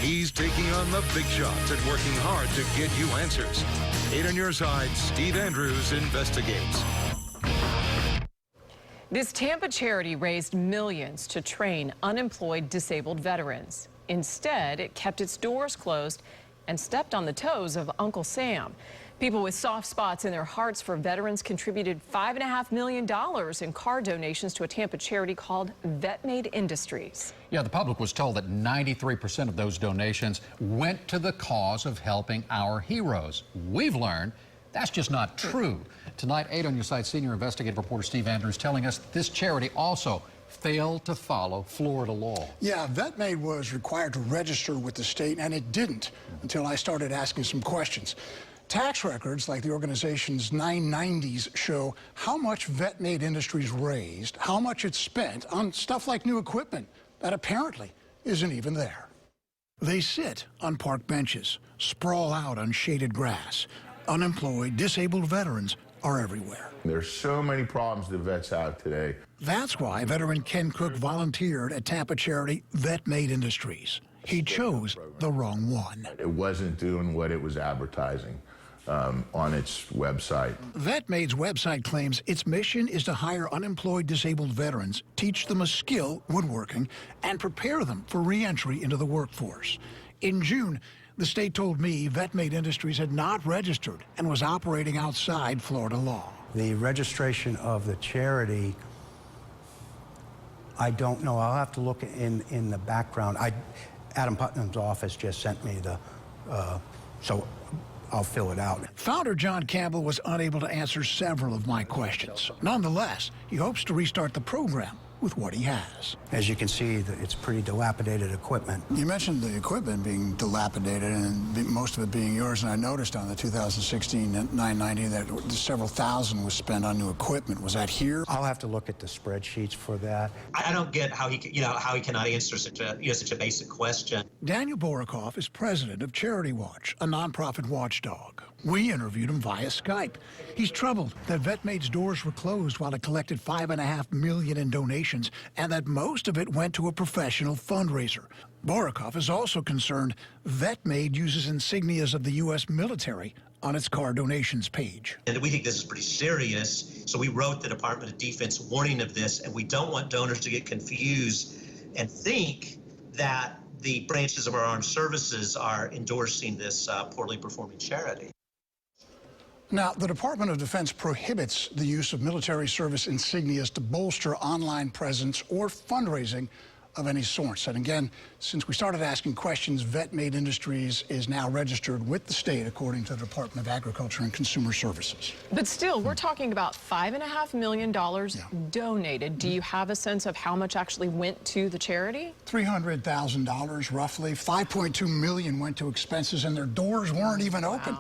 He's taking on the big shots and working hard to get you answers. 8 on your side, Steve Andrews investigates. This Tampa charity raised millions to train unemployed disabled veterans. Instead, it kept its doors closed and stepped on the toes of Uncle Sam. People with soft spots in their hearts for veterans contributed $5.5 million in car donations to a Tampa charity called Vet-Made Industries. Yeah, the public was told that 93% of those donations went to the cause of helping our heroes. We've learned that's just not true. Tonight, 8 on your side, senior investigative reporter Steve Andrews telling us this charity also failed to follow Florida law. Yeah, Vet-Made was required to register with the state, and it didn't until I started asking some questions. Tax records, like the organization's 990s, show how much Vet-Made Industries raised, how much it spent on stuff like new equipment that apparently isn't even there. They sit on park benches, sprawl out on shaded grass. Unemployed, disabled veterans are everywhere. There's so many problems the vets have today. That's why veteran Ken Cook volunteered at Tampa charity Vet-Made Industries. He chose the wrong one. It wasn't doing what it was advertising on its website. Vet-Made's website claims its mission is to hire unemployed disabled veterans, teach them a skill, woodworking, and prepare them for re-entry into the workforce. In June, the state told me Vet-Made Industries had not registered and was operating outside Florida law. The registration of the charity, I don't know. I'll have to look in the background. Adam Putnam's office just sent me so I'll fill it out. Founder John Campbell was unable to answer several of my questions. Nonetheless, he hopes to restart the program with what he has. As you can see, it's pretty dilapidated equipment. You mentioned the equipment being dilapidated and most of it being yours, and I noticed on the 2016 990 that several thousand was spent on new equipment. Was that here? I'll have to look at the spreadsheets for that. I don't get how he cannot answer such a basic question. Daniel Borokoff is president of Charity Watch, a nonprofit watchdog. We interviewed him via Skype. He's troubled that Vet-Made's doors were closed while it collected $5.5 million in donations, and that most of it went to a professional fundraiser. Borokoff is also concerned Vet-Made uses insignias of the U.S. military on its car donations page. And we think this is pretty serious, so we wrote the Department of Defense warning of this, and we don't want donors to get confused and think that the branches of our armed services are endorsing this poorly performing charity. Now, the Department of Defense prohibits the use of military service insignias to bolster online presence or fundraising of any sort. And again, since we started asking questions, Vet-Made Industries is now registered with the state, according to the Department of Agriculture and Consumer Services. But still, we're talking about $5.5 million donated. Do you have a sense of how much actually went to the charity? $300,000 roughly. $5.2 million went to expenses, and their doors weren't even open.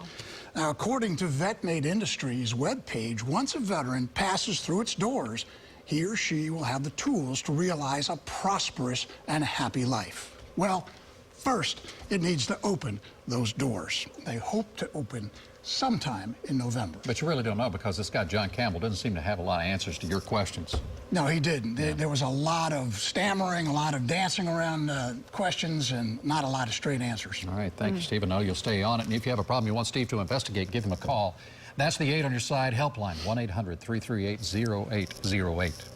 Now, according to Vet-Made Industries' webpage, once a veteran passes through its doors, he or she will have the tools to realize a prosperous and happy life. Well, first, it needs to open those doors. They hope to open sometime in November. But you really don't know, because this guy, John Campbell, doesn't seem to have a lot of answers to your questions. No, he didn't. There was a lot of stammering, a lot of dancing around questions, and not a lot of straight answers. All right, thank you, Steve. I know you'll stay on it. And if you have a problem you want Steve to investigate, give him a call. That's the 8 on your side helpline, 1-800-338-0808.